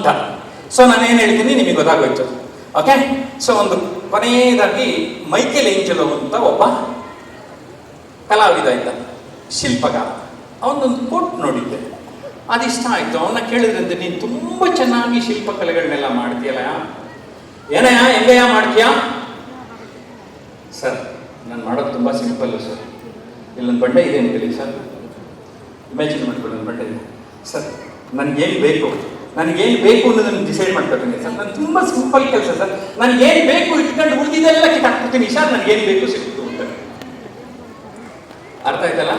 ಟರ್ಮ್. ಸೊ ನಾನೇನು ಹೇಳ್ತೀನಿ ನಿಮಗೆ ಗೊತ್ತಾಗೋಯ್ತು. ಓಕೆ? ಸೊ ಒಂದು ಕೊನೆಯದಾಗಿ ಮೈಕೆಲ್ ಏಂಜಲೋ ಅಂತ ಒಬ್ಬ ಕಲಾವಿದ ಇದ್ದ, ಶಿಲ್ಪಗಾರ. ಅವನೊಂದು ಕೋಟ್ ನೋಡಿದ್ದೆ, ಅದಿಷ್ಟ ಆಯಿತು. ಅವನ್ನ ಕೇಳಿದ್ರಂತೆ, ನೀನು ತುಂಬ ಚೆನ್ನಾಗಿ ಶಿಲ್ಪಕಲೆಗಳನ್ನೆಲ್ಲ ಮಾಡ್ತೀಯಲ್ಲ, ಏನಯ್ಯ ಹೆಂಗಯ್ಯ ಮಾಡ್ತೀಯಾ? ಸರ್, ನಾನು ಮಾಡೋದು ತುಂಬ ಸಿಂಪಲ್ಲು ಸರ್. ಇಲ್ಲೊಂದು ಬಂಡೆ ಇದೆ ಅಂತೇಳಿ ಸರ್, ಇಮ್ಯಾಜಿನ್ ಮಾಡ್ಕೊಳ್ಳಿ, ಒಂದು ಬಂಡೆ ಇದೆ ಸರ್. ನನಗೇನು ಬೇಕು ಅನ್ನೋದನ್ನು ಡಿಸೈಡ್ ಮಾಡ್ಕೊತೀನಿ ಸರ್. ನಾನು ತುಂಬ ಸಿಂಪಲ್ ಕೆಲಸ ಸರ್. ನನಗೇನು ಬೇಕು ಇಟ್ಕೊಂಡು ಉಳಿದಿದ್ದೆಲ್ಲ ಕಿತ್ತಾಕ್ಬಿಡ್ತೀನಿ ಸರ್. ನನಗೇನು ಬೇಕು ಸಿಕ್ತು ಅಂತ. ಅರ್ಥ ಆಯ್ತಲ್ಲ?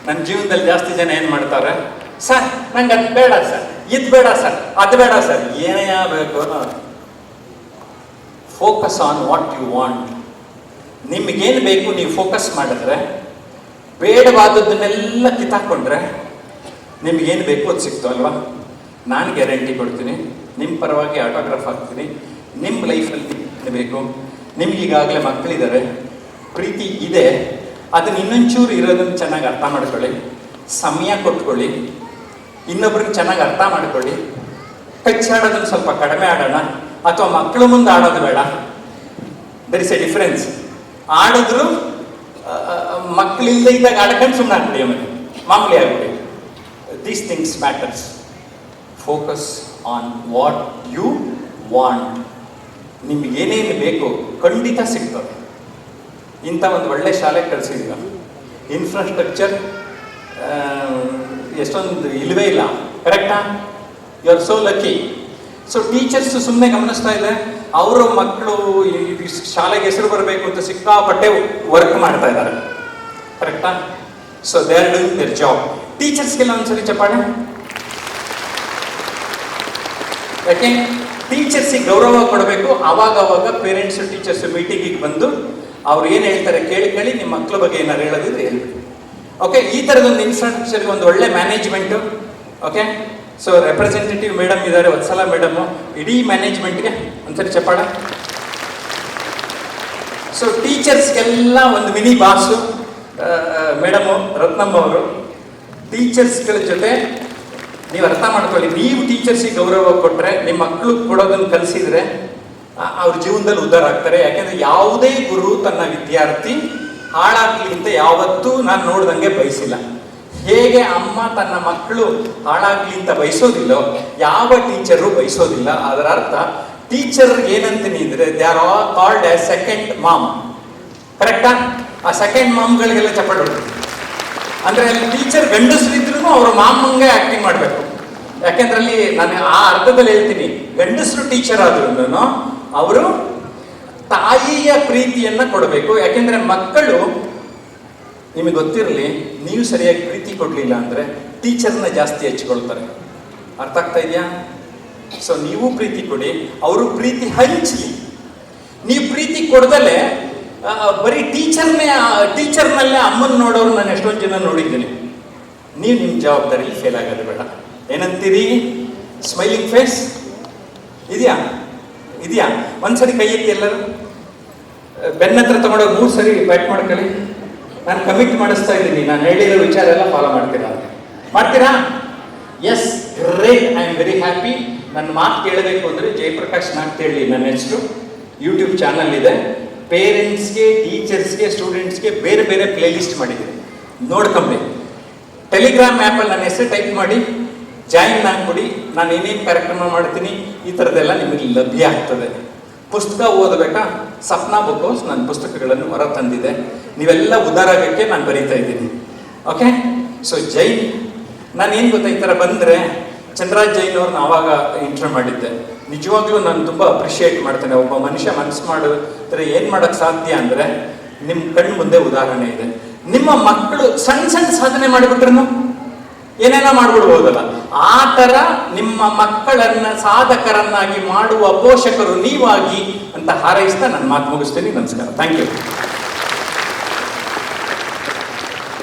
ನನ್ನ ಜೀವನದಲ್ಲಿ ಜಾಸ್ತಿ ಜನ ಏನು ಮಾಡ್ತಾರೆ, ಸರ್ ನಂಗೆ ಅದು ಬೇಡ ಸರ್, ಇದು ಬೇಡ ಸರ್, ಅದು ಬೇಡ ಸರ್. ಏನೇ ಬೇಕು? Focus on what you want. ನಿಮಗೇನು ಬೇಕು ನೀವು ಫೋಕಸ್ ಮಾಡಿದ್ರೆ, ಬೇಡವಾದದ್ದನ್ನೆಲ್ಲ ಕಿತ್ತಾಕೊಂಡ್ರೆ ನಿಮಗೇನು ಬೇಕು ಅದು ಸಿಕ್ತು ಅಲ್ವಾ? ನಾನು ಗ್ಯಾರಂಟಿ ಕೊಡ್ತೀನಿ, ನಿಮ್ಮ ಪರವಾಗಿ ಆಟೋಗ್ರಾಫ್ ಹಾಕ್ತೀನಿ. ನಿಮ್ಮ ಲೈಫಲ್ಲಿ ಬೇಕು. ನಿಮ್ಗೀಗಾಗಲೇ ಮಕ್ಕಳಿದ್ದಾರೆ, ಪ್ರೀತಿ ಇದೆ, ಅದನ್ನ ಇನ್ನೊಂಚೂರು ಇರೋದನ್ನು ಚೆನ್ನಾಗಿ ಅರ್ಥ ಮಾಡ್ಕೊಳ್ಳಿ, ಸಮಯ ಕೊಟ್ಕೊಳ್ಳಿ, ಇನ್ನೊಬ್ರಿಗೆ ಚೆನ್ನಾಗಿ ಅರ್ಥ ಮಾಡ್ಕೊಳ್ಳಿ. ಕಚ್ಚಾಡೋದನ್ನು ಸ್ವಲ್ಪ ಕಡಿಮೆ ಆಡೋಣ, ಅಥವಾ ಮಕ್ಕಳ ಮುಂದೆ ಆಡೋದು ಬೇಡ. There is a difference. ಆಡಿದ್ರು ಮಕ್ಕಳಿಲ್ಲದೆ ಇದ್ದಾಗ ಆಡ್ಕೊಂಡು ಸುಮ್ಮನೆ ಆಗ್ಬಿಡಿ ಆಮೇಲೆ ಮಾಮೂಲಿ ಆಗ್ಬಿಡಿ. These things matters. Focus on what you want. ನಿಮಗೇನೇನು ಬೇಕು ಖಂಡಿತ ಸಿಗ್ತದೆ. ಇಂಥ ಒಂದು ಒಳ್ಳೆ ಶಾಲೆ ಕಳಿಸಿದ್ದೀರ. ಇನ್ಫ್ರಾಸ್ಟ್ರಕ್ಚರ್ ಎಷ್ಟೊಂದು ಇಲ್ಲವೇ ಇಲ್ಲ, ಕರೆಕ್ಟಾ? You are so lucky. So teachers ಸುಮ್ಮನೆ ಗಮನಿಸ್ತಾ ಇದೆ, ಅವರ ಮಕ್ಕಳು ಶಾಲೆಗೆ ಹೆಸರು ಬರಬೇಕು ಅಂತ ಸಿಕ್ಕಾಪಟ್ಟೆ ವರ್ಕ್ ಮಾಡ್ತಾ ಇದ್ದಾರೆ, ಕರೆಕ್ಟಾ? So they are doing their job. ಟೀಚರ್ಸ್ಗೆಲ್ಲ ಒಂದ್ಸರಿ ಚಪ್ಪಾಳೆ. ಯಾಕೆ ಟೀಚರ್ಸಿಗೆ ಗೌರವ ಕೊಡಬೇಕು. ಆವಾಗ ಪೇರೆಂಟ್ಸ್ ಟೀಚರ್ಸ್ ಮೀಟಿಂಗಿಗೆ ಬಂದು ಅವ್ರು ಏನು ಹೇಳ್ತಾರೆ ಕೇಳಿ ನಿಮ್ಮ ಮಕ್ಕಳ ಬಗ್ಗೆ ಏನಾರು ಹೇಳೋದಿದ್ರೆ ಹೇಳ್ಬೇಕು. ಓಕೆ, ಈ ಥರದೊಂದು ಇನ್ಫ್ರಾಸ್ಟ್ರಕ್ಚರ್ಗೆ ಒಂದು ಒಳ್ಳೆ management. Okay, so representative madam ಇದ್ದಾರೆ, ವತ್ಸಲ ಮೇಡಮು, ಇಡೀ ಮ್ಯಾನೇಜ್ಮೆಂಟ್ಗೆ ಒಂದ್ಸರಿ ಚಪ್ಪಾಳ. ಸೊ ಟೀಚರ್ಸ್ಗೆಲ್ಲ ಒಂದು ಮಿನಿ ಬಾಸು ಮೇಡಮು ರತ್ನಮ್ಮ ಅವರು. ಟೀಚರ್ಸ್ಗಳ ಜೊತೆ ನೀವು ಅರ್ಥ ಮಾಡ್ಕೊಳ್ಳಿ, ನೀವು ಟೀಚರ್ಸಿಗೆ ಗೌರವ ಕೊಟ್ಟರೆ, ನಿಮ್ಮ ಮಕ್ಕಳು ಕೊಡೋದನ್ನು ಕಲಿಸಿದ್ರೆ ಅವ್ರ ಜೀವನದಲ್ಲಿ ಉದ್ಧಾರ ಆಗ್ತಾರೆ. ಯಾಕೆಂದರೆ ಯಾವುದೇ ಗುರು ತನ್ನ ವಿದ್ಯಾರ್ಥಿ ಹಾಳಾಗಲಿ ಅಂತ ಯಾವತ್ತೂ ನಾನು ನೋಡ್ದಂಗೆ ಬಯಸಿಲ್ಲ. ಹೇಗೆ ಅಮ್ಮ ತನ್ನ ಮಕ್ಕಳು ಹಾಳಾಗಲಿ ಅಂತ ಬಯಸೋದಿಲ್ಲೋ, ಯಾವ ಟೀಚರು ಬಯಸೋದಿಲ್ಲ. ಅದರ ಅರ್ಥ ಟೀಚರ್ ಏನಂತೀನಿ ಅಂದರೆ they are all called as second mom, ಕರೆಕ್ಟಾ? ಆ ಸೆಕೆಂಡ್ ಮಾಮ್ಗಳಿಗೆಲ್ಲ ಚಪ್ಪಾಳೆ ಹೊಡ್ತೀವಿ. ಅಂದರೆ ಅಲ್ಲಿ ಟೀಚರ್ ಗಂಡಸರಿದ್ರೂ ಅವ್ರ ಮಾಮಂಗೆ ಆ್ಯಕ್ಟಿಂಗ್ ಮಾಡಬೇಕು. ಯಾಕೆಂದ್ರಲ್ಲಿ ನಾನು ಆ ಅರ್ಥದಲ್ಲಿ ಹೇಳ್ತೀನಿ, ಗಂಡಸರು ಟೀಚರ್ ಆದ್ರೂ ಅವರು ತಾಯಿಯ ಪ್ರೀತಿಯನ್ನು ಕೊಡಬೇಕು. ಯಾಕೆಂದರೆ ಮಕ್ಕಳು, ನಿಮಗೆ ಗೊತ್ತಿರಲಿ, ನೀವು ಸರಿಯಾಗಿ ಪ್ರೀತಿ ಕೊಡಲಿಲ್ಲ ಅಂದರೆ ಟೀಚರ್ನ ಜಾಸ್ತಿ ಹಚ್ಕೊಳ್ತಾರೆ. ಅರ್ಥ ಆಗ್ತಾ ಇದೆಯಾ? ಸೊ ನೀವು ಪ್ರೀತಿ ಕೊಡಿ, ಅವರು ಪ್ರೀತಿ ಹಂಚಲಿ. ನೀವು ಪ್ರೀತಿ ಕೊಡ್ದಲೆ ಬರೀ ಟೀಚರ್ನಲ್ಲೇ ಅಮ್ಮನ ನೋಡೋರು ನಾನು ಎಷ್ಟೊಂದು ಜನ ನೋಡಿದ್ದೀನಿ. ನೀವು ನಿಮ್ಮ ಜವಾಬ್ದಾರಿಲಿ ಫೇಲ್ ಆಗೋದು ಬೇಡ. ಏನಂತೀರಿ? ಸ್ಮೈಲಿಂಗ್ ಫೇಸ್ ಇದೆಯಾ? ಒಂದ್ಸರಿ ಕೈ ಎತ್ತಿ ಎಲ್ಲರೂ. ಬೆನ್ನ ಹತ್ರ ತಗೊಂಡೋಗಿ 3 ಸರಿ ಬ್ಯಾಟ್ ಮಾಡ್ಕೊಳ್ಳಿ. ನಾನು ಕಮಿಟ್ ಮಾಡಿಸ್ತಾ ಇದ್ದೀನಿ, ನಾನು ಹೇಳಿರೋ ವಿಚಾರ ಎಲ್ಲ ಫಾಲೋ ಮಾಡ್ತೀರಾ? Yes, great, I am very happy. ನನ್ನ ಮಾತು ಕೇಳಬೇಕು ಅಂದರೆ ಜಯಪ್ರಕಾಶ್ ನಾಗ್ತೇಳಿ ನನ್ನ ಹೆಸರು. ಯೂಟ್ಯೂಬ್ ಚಾನಲ್ ಇದೆ. ಪೇರೆಂಟ್ಸ್ಗೆ, ಟೀಚರ್ಸ್ಗೆ, ಸ್ಟೂಡೆಂಟ್ಸ್ಗೆ ಬೇರೆ ಬೇರೆ ಪ್ಲೇ ಲಿಸ್ಟ್ ಮಾಡಿದ್ದೀನಿ, ನೋಡ್ಕೊಂಬಿ. ಟೆಲಿಗ್ರಾಮ್ ಆ್ಯಪಲ್ಲಿ ನನ್ನ ಹೆಸರು ಟೈಪ್ ಮಾಡಿ ಜಾಯಿನ್ ಆಗಿಬಿಡಿ. ನಾನು ಏನೇನು ಕಾರ್ಯಕ್ರಮ ಮಾಡ್ತೀನಿ ಈ ಥರದ್ದೆಲ್ಲ ನಿಮಗೆ ಲಭ್ಯ ಆಗ್ತದೆ. ಪುಸ್ತಕ ಓದಬೇಕಾ? ಸಪ್ನಾ ಬುಕ್ ಹೌಸ್ ನನ್ನ ಪುಸ್ತಕಗಳನ್ನು ಹೊರ ತಂದಿದೆ. ನೀವೆಲ್ಲ ಉದಾರಾಗಕ್ಕೆ ನಾನು ಬರೀತಾ ಇದ್ದೀನಿ. ಓಕೆ, ಸೊ ಜೈನ್, ನಾನೇನು ಗೊತ್ತಾ, ಈ ಥರ ಬಂದರೆ ಚಂದ್ರಾಜ್ ಜೈನ್ ಅವ್ರನ್ನ ಆವಾಗ ಇಂಟರ್ವ್ಯೂ ಮಾಡಿದ್ದೆ. ನಿಜವಾಗ್ಲೂ ನಾನು ತುಂಬ ಅಪ್ರಿಷಿಯೇಟ್ ಮಾಡ್ತೇನೆ. ಒಬ್ಬ ಮನುಷ್ಯ ಮನಸ್ಸು ಮಾಡಿದ್ರೆ ಏನು ಮಾಡೋಕ್ಕೆ ಸಾಧ್ಯ ಅಂದರೆ, ನಿಮ್ಮ ಕಣ್ಣು ಮುಂದೆ ಉದಾಹರಣೆ ಇದೆ. ನಿಮ್ಮ ಮಕ್ಕಳು ಸಣ್ಣ ಸಾಧನೆ ಮಾಡಿಬಿಟ್ರು ಏನೇನೋ ಮಾಡ್ಬಿಡ್ಬೋದಲ್ಲ. ಆ ಥರ ನಿಮ್ಮ ಮಕ್ಕಳನ್ನ ಸಾಧಕರನ್ನಾಗಿ ಮಾಡುವ ಪೋಷಕರು ನೀವಾಗಿ ಅಂತ ಹಾರೈಸ್ತಾ ನನ್ನ ಮಾತು ಮುಗಿಸ್ತೀನಿ. ನಮಸ್ಕಾರ. Thank you.